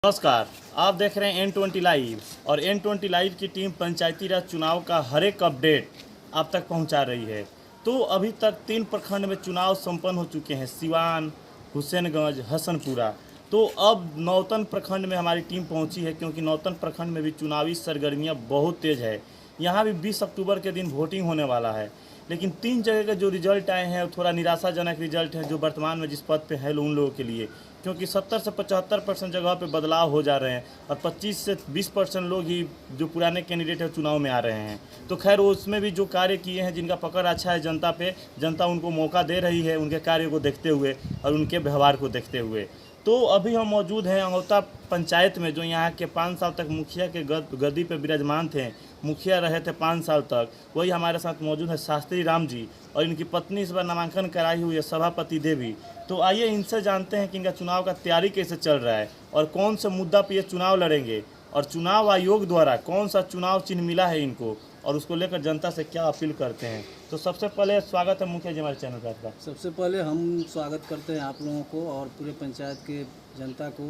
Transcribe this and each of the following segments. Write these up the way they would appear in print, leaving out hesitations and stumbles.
नमस्कार, आप देख रहे हैं N20 लाइव और N20 लाइव की टीम पंचायती राज चुनाव का हर एक अपडेट आप तक पहुंचा रही है। तो अभी तक 3 प्रखंड में चुनाव संपन्न हो चुके हैं, सिवान, हुसैनगंज, हसनपुरा। तो अब नौतन प्रखंड में हमारी टीम पहुंची है, क्योंकि नौतन प्रखंड में भी चुनावी सरगर्मियां बहुत तेज़ है। यहाँ भी 20 अक्टूबर के दिन वोटिंग होने वाला है, लेकिन 3 जगह के जो रिजल्ट आए हैं वो थोड़ा निराशाजनक रिजल्ट है जो वर्तमान में जिस पद पे है उन लोगों के लिए, क्योंकि 70 से 75% जगह पे बदलाव हो जा रहे हैं और 25 से 20% लोग ही जो पुराने कैंडिडेट है चुनाव में आ रहे हैं। तो खैर उसमें भी जो कार्य किए हैं, जिनका पकड़ अच्छा है जनता पे, जनता उनको मौका दे रही है उनके कार्य को देखते हुए और उनके व्यवहार को देखते हुए। तो अभी हम मौजूद हैं अंगौता पंचायत में, जो यहाँ के 5 साल तक मुखिया के गद्दी पे विराजमान थे, मुखिया रहे थे 5 साल तक। वही हमारे साथ मौजूद है शास्त्री राम जी और इनकी पत्नी इस बार नामांकन कराई हुई है सभापति देवी। तो आइए इनसे जानते हैं कि इनका चुनाव का तैयारी कैसे चल रहा है और कौन से मुद्दा पर ये चुनाव लड़ेंगे और चुनाव आयोग द्वारा कौन सा चुनाव चिन्ह मिला है इनको और उसको लेकर जनता से क्या अपील करते हैं। तो सबसे पहले स्वागत है मुखिया जी हमारे चैनल पर आपका। सबसे पहले हम स्वागत करते हैं आप लोगों को और पूरे पंचायत के जनता को,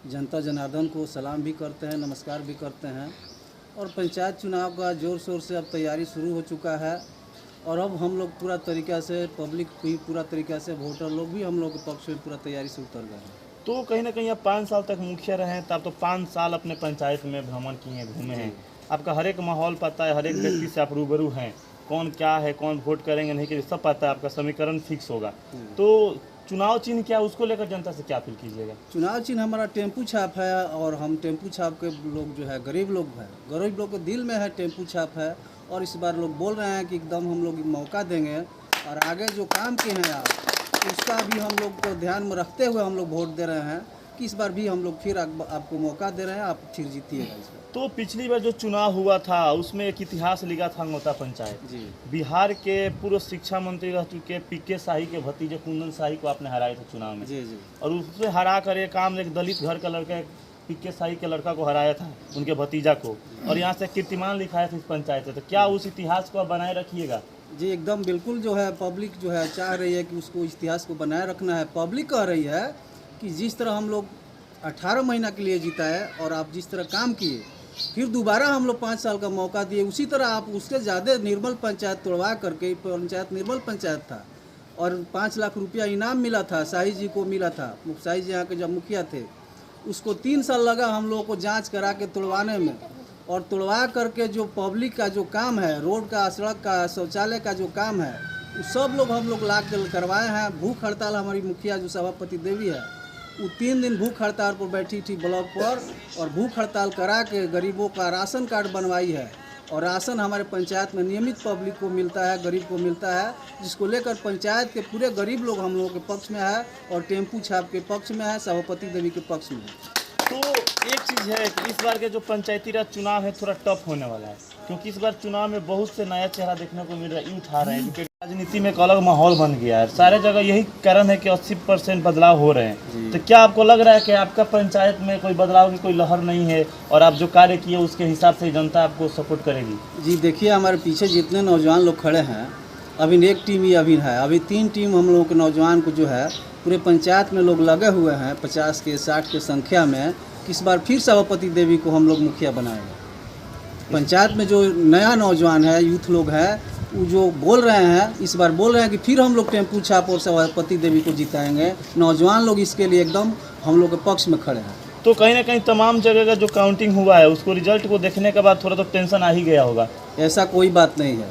जनता जनार्दन को सलाम भी करते हैं, नमस्कार भी करते हैं। और पंचायत चुनाव का ज़ोर शोर से अब तैयारी शुरू हो चुका है और अब हम लोग पूरा तरीक़ा से, पब्लिक भी पूरा तरीक़ा से, वोटर लोग भी हम लोग के पक्ष में पूरा तैयारी से उतर गए हैं। तो कहीं ना कहीं आप 5 साल तक मुखिया रहे हैं, तब तो 5 साल अपने पंचायत में भ्रमण किए, घूमे हैं, आपका हर एक माहौल पता है, हर एक व्यक्ति से आप रूबरू हैं, कौन क्या है, कौन वोट करेंगे नहीं करेंगे सब पता है, आपका समीकरण फिक्स होगा। तो चुनाव चिन्ह क्या, उसको लेकर जनता से क्या अपील कीजिएगा? चुनाव चिन्ह हमारा टेम्पू छाप है और हम टेम्पू छाप के लोग जो है गरीब लोग हैं, गरीब लोग के दिल में है टेम्पू छाप है। और इस बार लोग बोल रहे हैं कि एकदम हम लोग मौका देंगे और आगे जो काम किए हैं आप उसका भी हम लोग को ध्यान में रखते हुए हम लोग वोट दे रहे हैं कि इस बार भी हम लोग फिर आपको मौका दे रहे हैं, आप फिर जीतिएगा इस बार। तो पिछली बार जो चुनाव हुआ था उसमें एक इतिहास लिखा था अंगौता पंचायत जी। बिहार के पूर्व शिक्षा मंत्री रह चुके पीके शाही के भतीजे कुंदन शाही को आपने हराया था चुनाव में। जी जी। और उससे हरा कर एक काम, एक दलित घर का लड़का, पीके शाही के लड़का को हराया था, उनके भतीजा को, और यहाँ से कीर्तिमान लिखाया था इस पंचायत से। तो क्या उस इतिहास को आप बनाए रखिएगा? जी एकदम बिल्कुल, जो है पब्लिक जो है चाह रही है कि उसको इतिहास को बनाए रखना है। पब्लिक कह रही है कि जिस तरह हम लोग 18 महीना के लिए जीता है और आप जिस तरह काम किए, फिर दोबारा हम लोग 5 साल का मौका दिए, उसी तरह आप उससे ज़्यादा निर्मल पंचायत तोड़वा करके, पंचायत निर्मल पंचायत था और 5 लाख रुपया इनाम मिला था, शाही जी को मिला था। शाही जी यहाँ के जब मुखिया थे उसको 3 साल लगा हम लोगों को जांच करा के तोड़वाने में, और तोड़वा करके जो पब्लिक का जो काम है, रोड का, सड़क का, शौचालय का जो काम है, सब लोग हम लोग ला कर करवाए हैं। भूख हड़ताल हमारी मुखिया जो सभापति देवी है वो 3 दिन भूख हड़ताल पर बैठी थी ब्लॉक पर, और भूख हड़ताल करा के गरीबों का राशन कार्ड बनवाई है। और राशन हमारे पंचायत में नियमित पब्लिक को मिलता है, गरीब को मिलता है, जिसको लेकर पंचायत के पूरे गरीब लोग हम लोगों के पक्ष में है और टेम्पू छाप के पक्ष में है, सभापति देवी के पक्ष में है। तो एक चीज़ है कि इस बार के जो पंचायती राज चुनाव है थोड़ा टफ होने वाला है, क्योंकि इस बार चुनाव में बहुत से नया चेहरा देखने को मिल रहा है, यूथ आ रहे हैं, क्योंकि राजनीति में एक अलग माहौल बन गया है। सारे जगह यही कारण है कि 80% बदलाव हो रहे हैं। तो क्या आपको लग रहा है कि आपका पंचायत में कोई बदलाव की कोई लहर नहीं है और आप जो कार्य किए उसके हिसाब से जनता आपको सपोर्ट करेगी? जी देखिए, हमारे पीछे जितने नौजवान लोग खड़े हैं, अभी एक टीम ही अभी है, अभी 3 टीम हम लोगों के नौजवान को जो है पूरे पंचायत में लोग लगे हुए हैं 50 के 60 के संख्या में। इस बार फिर सभापति देवी को हम लोग मुखिया बनाएंगे। पंचायत में जो नया नौजवान है, यूथ लोग हैं, वो जो बोल रहे हैं, इस बार बोल रहे हैं कि फिर हम लोग टेम्पू छाप और सभापति देवी को जिताएंगे। नौजवान लोग इसके लिए एकदम हम लोग के पक्ष में खड़े हैं। तो कहीं ना कहीं तमाम जगह का जो काउंटिंग हुआ है उसको रिजल्ट को देखने के बाद थोड़ा तो टेंशन आ ही गया होगा? ऐसा कोई बात नहीं है,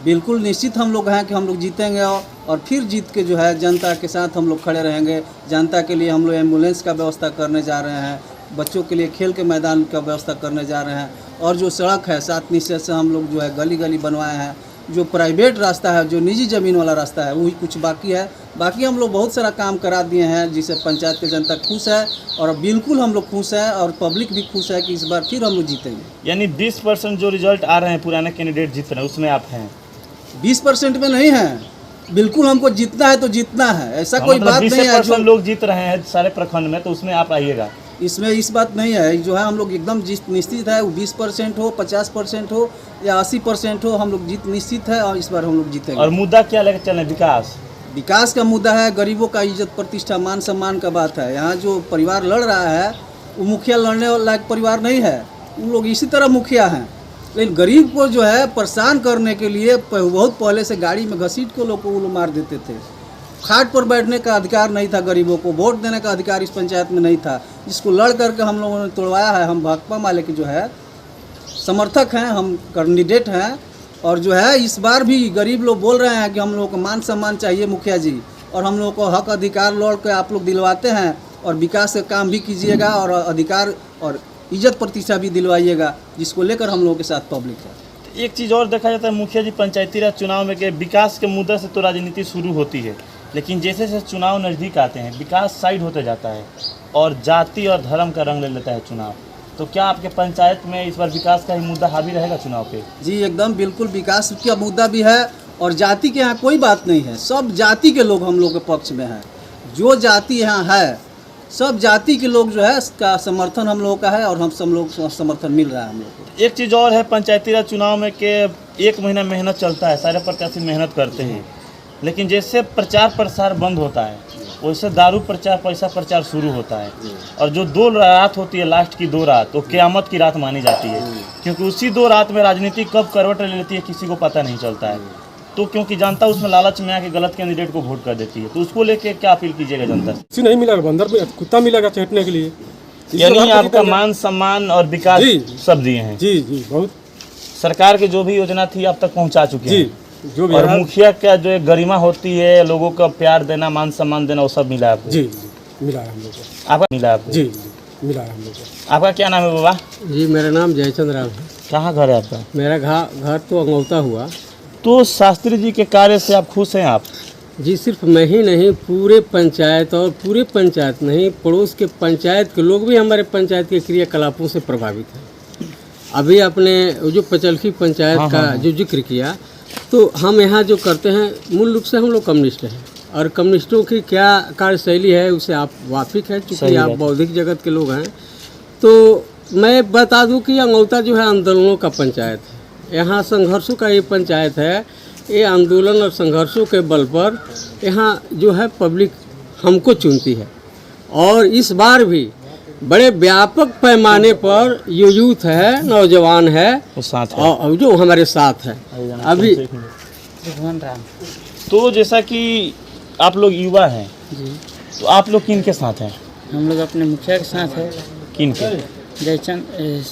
बिल्कुल निश्चित हम लोग हैं कि हम लोग जीतेंगे और फिर जीत के जो है जनता के साथ हम लोग खड़े रहेंगे। जनता के लिए हम लोग एम्बुलेंस का व्यवस्था करने जा रहे हैं, बच्चों के लिए खेल के मैदान का व्यवस्था करने जा रहे हैं, और जो सड़क है 7 निश्चय से हम लोग जो है गली गली बनवाए हैं। जो प्राइवेट रास्ता है, जो निजी ज़मीन वाला रास्ता है, वही कुछ बाकी है। बाकी हम लोग बहुत सारा काम करा दिए हैं जिससे पंचायत की जनता खुश है और बिल्कुल हम लोग खुश है और पब्लिक भी खुश है कि इस बार फिर हम लोग जीतेंगे। यानी 20% जो रिजल्ट आ रहे हैं पुराने कैंडिडेट जीत रहे हैं उसमें आप हैं? 20% में नहीं है, बिल्कुल हमको जीतना है तो जीतना है, ऐसा कोई बात नहीं है। 20% लोग जीत रहे हैं सारे प्रखंड में, तो उसमें आप आइएगा? इसमें इस बात नहीं है, जो है हम लोग एकदम जीत निश्चित है। वो 20% हो, 50% हो या 80% हो, हम लोग जीत निश्चित है और इस बार हम लोग जीतेंगे। और मुद्दा क्या लेकर चलें? विकास का मुद्दा है, गरीबों का इज्जत प्रतिष्ठा मान सम्मान का बात है। यहाँ जो परिवार लड़ रहा है वो मुखिया लड़ने लायक परिवार नहीं है, उन लोग इसी तरह मुखिया हैं। लेकिन गरीब को जो है परेशान करने के लिए बहुत पहले से गाड़ी में घसीट को लोग को वो लोग मार देते थे। खाट पर बैठने का अधिकार नहीं था गरीबों को, वोट देने का अधिकार इस पंचायत में नहीं था, जिसको लड़ करके हम लोगों ने तोड़वाया है। हम भाकपा माले के जो है समर्थक हैं, हम कैंडिडेट हैं। और जो है इस बार भी गरीब लोग बोल रहे हैं कि हम लोग को मान सम्मान चाहिए मुखिया जी, और हम लोग को हक अधिकार लौट के आप लोग दिलवाते हैं, और विकास का काम भी कीजिएगा और अधिकार और इज्जत प्रतिष्ठा भी दिलवाइएगा, जिसको लेकर हम लोगों के साथ पब्लिक है। एक चीज़ और देखा जाता है मुखिया जी, पंचायती राज चुनाव में कि विकास के मुद्दे से तो राजनीति शुरू होती है, लेकिन जैसे जैसे चुनाव नज़दीक आते हैं विकास साइड होते जाता है और जाति और धर्म का रंग ले लेता है चुनाव। तो क्या आपके पंचायत में इस बार विकास का ही मुद्दा हावी रहेगा चुनाव पे? जी एकदम बिल्कुल, विकास का मुद्दा भी है और जाति के यहाँ कोई बात नहीं है। सब जाति के लोग हम लोग के पक्ष में हैं। जो जाति यहाँ है सब जाति के लोग जो है इसका समर्थन हम लोगों का है, और हम सब लोग समर्थन मिल रहा है हम लोग को। एक चीज़ और है पंचायती राज चुनाव में कि 1 महीना मेहनत चलता है, सारे प्रत्याशी मेहनत करते हैं, लेकिन जैसे प्रचार प्रसार बंद होता है वैसे दारू प्रचार पैसा प्रचार शुरू होता है। और जो 2 रात होती है लास्ट की 2 रात, वो क़यामत की रात मानी जाती है, क्योंकि उसी 2 रात में राजनीति कब करवट ले लेती है किसी को पता नहीं चलता है। तो क्योंकि जनता उसमें लालच में आके गलत कैंडिडेट को वोट कर देती है, तो उसको लेके क्या अपील कीजिएगा जनता से? किसी नहीं मिलेगा, बंदर में कुत्ता मिलेगा चहटने के लिए। यानी आपका मान सम्मान और विकास सब दिए हैं? जी जी, बहुत। सरकार की जो भी योजना थी आप तक पहुंचा चुके हैं? जो भी और मुखिया का जो एक गरिमा होती है, लोगों का प्यार देना, मान सम्मान देना, वो सब मिला आपको? जी मिला है हम लोग को। आपका मिला आपको? जी मिला है हम लोग को। आपका क्या नाम है बाबा? जी मेरा नाम जयचंद राम है। कहाँ घर है आपका? मेरा घर तो अंगौता हुआ। तो शास्त्री जी के कार्य से आप खुश हैं आप? जी सिर्फ मैं ही नहीं, पूरे पंचायत, और पूरे पंचायत नहीं पड़ोस के पंचायत के लोग भी हमारे पंचायत के क्रियाकलापों से प्रभावित हैं। अभी आपने जो पचलखी पंचायत का जो जिक्र किया, तो हम यहाँ जो करते हैं मूल रूप से हम लोग कम्युनिस्ट हैं, और कम्युनिस्टों की क्या कार्यशैली है उसे आप वाकिफ हैं, चूँकि आप बौद्धिक जगत के लोग हैं। तो मैं बता दूं कि अंगौता जो है आंदोलनों का पंचायत है, यहाँ संघर्षों का ये पंचायत है। ये आंदोलन और संघर्षों के बल पर यहाँ जो है पब्लिक हमको चुनती है, और इस बार भी बड़े व्यापक पैमाने पर ये यूथ है, नौजवान है, वो साथ है, और जो हमारे साथ है अभी। तो जैसा कि आप लोग युवा हैं जी, तो आप लोग किन के साथ हैं? हम लोग अपने मुखिया के साथ है, किन के? जयचंद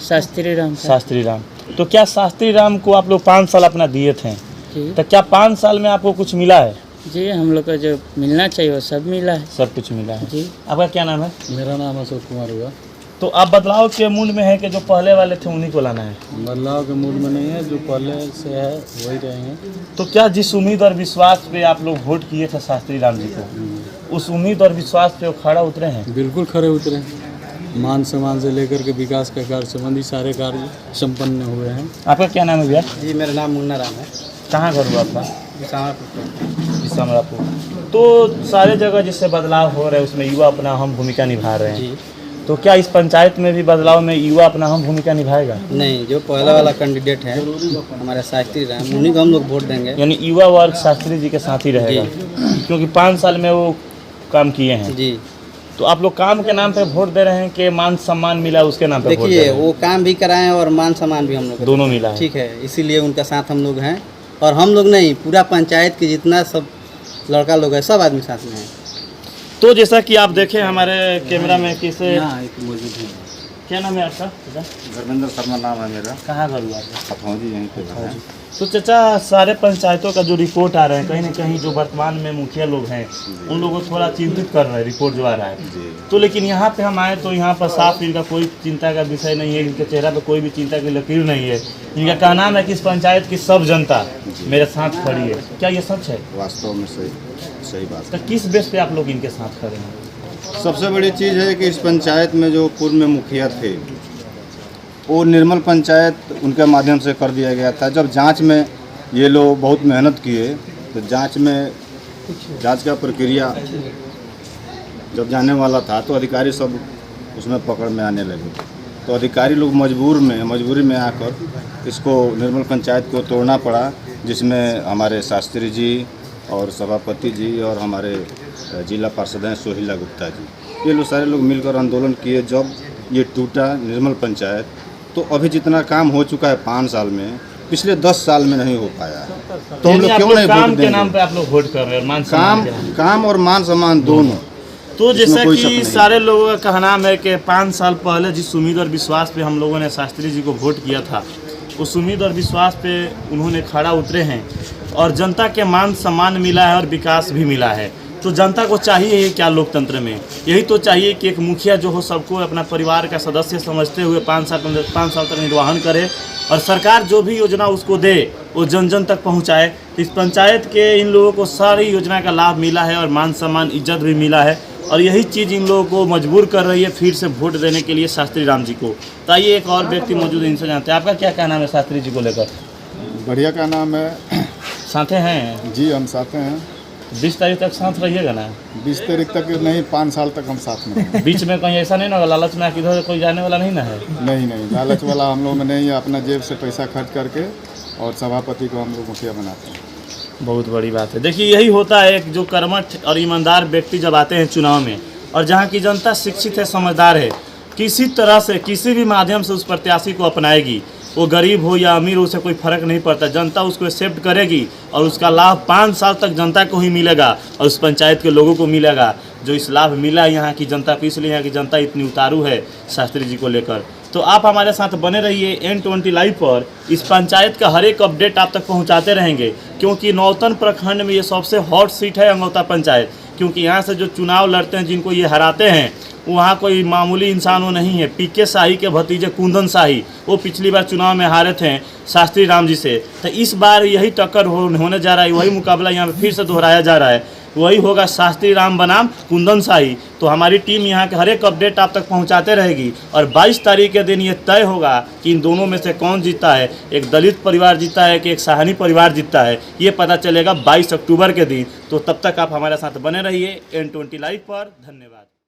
शास्त्री राम का। शास्त्री राम। तो क्या शास्त्री राम को आप लोग 5 साल अपना दिए थे, जी तो क्या 5 साल में आपको कुछ मिला है? जी, हम लोग को जो मिलना चाहिए वो सब मिला है। सब कुछ मिला है जी। आपका क्या नाम है? मेरा नाम अशोक कुमार हुआ। तो आप बदलाव के मूड में है कि जो पहले वाले थे उन्हीं को लाना है? बदलाव के मूड में नहीं है, जो पहले से है वही रहेंगे। तो क्या जिस उम्मीद और विश्वास पे आप लोग वोट किए थे शास्त्री राम जी को, उस उम्मीद और विश्वास पे वो खड़ा उतरे हैं? बिल्कुल खरे उतरे। मान सम्मान से लेकर के विकास का कार्य संबंधी सारे कार्य संपन्न हुए हैं। आपका क्या नाम है भैया? जी मेरा नाम मुन्ना राम है। कहाँ घर हुआ आपका? समरापुर। तो सारे जगह जिससे बदलाव हो रहा है उसमें युवा अपना अहम भूमिका निभा रहे हैं। तो क्या इस पंचायत में भी बदलाव में युवा अपना अहम भूमिका निभाएगा? नहीं, जो पहला वाला कैंडिडेट है हमारा शास्त्री राम, उन्हीं को हम लोग वोट देंगे। यानी युवा वर्ग शास्त्री जी के साथ ही रहेगा, क्योंकि 5 साल में वो काम किए हैं। जी, तो आप लोग काम के नाम पे वोट दे रहे हैं कि मान सम्मान मिला उसके नाम पे वोट दे देखिए रहे हैं? वो काम भी कराएं और मान सम्मान भी हम लोग दोनों मिला है। ठीक है, इसीलिए उनका साथ हम लोग हैं। और हम लोग नहीं, पूरा पंचायत के जितना सब लड़का लोग है सब आदमी साथ में हैं। तो जैसा कि आप देखें हमारे कैमरा में किसे, मौजूद है। क्या नाम है आपका? धर्मेंद्र शर्मा नाम है मेरा। कहाँ घर हुआ आपका? हथौजी यहीं पे है। तो चाचा, सारे पंचायतों का जो रिपोर्ट आ रहा है, कहीं ना कहीं जो वर्तमान में मुखिया लोग हैं उन लोगों को थोड़ा चिंतित कर रहे हैं रिपोर्ट जो आ रहा है। तो लेकिन यहाँ पे हम आए तो यहाँ पर साफ इनका कोई चिंता का विषय नहीं है, इनके चेहरा पे कोई भी चिंता की लकीर नहीं है। इनका कहना है कि इस पंचायत की सब जनता मेरे साथ खड़ी है। क्या ये सच है? वास्तव में सही बात तो किस बेस पे आप लोग इनके साथ खड़े हैं? है। सबसे बड़ी चीज़ है कि इस पंचायत में जो पूर्व में मुखिया थे वो निर्मल पंचायत उनके माध्यम से कर दिया गया था। जब जांच में ये लोग बहुत मेहनत किए तो जांच का प्रक्रिया जब जाने वाला था तो अधिकारी सब उसमें पकड़ में आने लगे। तो अधिकारी लोग मजबूरी में आकर इसको निर्मल पंचायत को तोड़ना पड़ा, जिसमें हमारे शास्त्री जी और सभापति जी और हमारे जिला पार्षद हैं सोहिला गुप्ता जी, ये लोग सारे लोग मिलकर आंदोलन किए। जब ये टूटा निर्मल पंचायत, तो अभी जितना काम हो चुका है 5 साल में, पिछले 10 साल में नहीं हो पाया। तो हम लोग यानी आप क्यों लोग नहीं काम वोट के नाम देंगे? पे आप लोग वोट कर रहे हैं और मान सम्मान के नाम पे। काम और मान सम्मान दोनों। तो इसमें जैसा कोई शक कि नहीं। सारे लोगों का कहना है कि 5 साल पहले जिस उम्मीद और विश्वास पे हम लोगों ने शास्त्री जी को वोट किया था, उस उम्मीद और विश्वास पे उन्होंने खड़ा उतरे हैं और जनता के मान सम्मान मिला है और विकास भी मिला है। तो जनता को चाहिए क्या लोकतंत्र में? यही तो चाहिए कि एक मुखिया जो हो सबको अपना परिवार का सदस्य समझते हुए 5 साल तक निर्वहन करे और सरकार जो भी योजना उसको दे वो जन जन तक पहुंचाए। तो इस पंचायत के इन लोगों को सारी योजना का लाभ मिला है और मान सम्मान इज्जत भी मिला है और यही चीज़ इन लोगों को मजबूर कर रही है फिर से वोट देने के लिए शास्त्री राम जी को। तो आइए एक और व्यक्ति मौजूद है, इनसे जानते हैं आपका क्या कहना है शास्त्री जी को लेकर। बढ़िया का नाम है साथे हैं जी, हम साथ हैं। 20 तारीख तक साथ रहिएगा ना? 20 तारीख तक नहीं, 5 साल तक हम साथ में हैं। बीच में कहीं ऐसा नहीं ना होगा लालच में किधर कोई जाने वाला नहीं ना है? नहीं, लालच वाला हम लोग में नहीं है। अपना जेब से पैसा खर्च करके और सभापति को हम लोग मुखिया बनाते हैं। बहुत बड़ी बात है। देखिए यही होता है एक जो कर्मठ और ईमानदार व्यक्ति जब आते हैं चुनाव में और जहाँ की जनता शिक्षित है, समझदार है, किसी तरह से किसी भी माध्यम से उस प्रत्याशी को अपनाएगी, वो गरीब हो या अमीर हो, उसे कोई फर्क नहीं पड़ता, जनता उसको एक्सेप्ट करेगी और उसका लाभ 5 साल तक जनता को ही मिलेगा और उस पंचायत के लोगों को मिलेगा। जो इस लाभ मिला यहाँ की जनता को, इसलिए यहाँ की जनता इतनी उतारू है शास्त्री जी को लेकर। तो आप हमारे साथ बने रहिए N20 लाइव पर। इस पंचायत का हर एक अपडेट आप तक पहुँचाते रहेंगे क्योंकि नौतन प्रखंड में ये सबसे हॉट सीट है अंगौता पंचायत, क्योंकि यहाँ से जो चुनाव लड़ते हैं, जिनको ये हराते हैं, वहाँ कोई मामूली इंसान वो नहीं है। पीके शाही के भतीजे कुंदन शाही, वो पिछली बार चुनाव में हारे थे शास्त्री राम जी से। तो इस बार यही टक्कर होने जा रहा है, वही मुकाबला यहाँ पे फिर से दोहराया जा रहा है। वही होगा शास्त्री राम बनाम कुंदन शाही। तो हमारी टीम यहाँ के हर एक अपडेट आप तक पहुँचाते रहेगी और 22 तारीख के दिन ये तय होगा कि इन दोनों में से कौन जीता है, एक दलित परिवार जीता है कि एक साहनी परिवार जीता है, ये पता चलेगा 22 अक्टूबर के दिन। तो तब तक आप हमारे साथ बने रहिए N20 लाइव पर। धन्यवाद।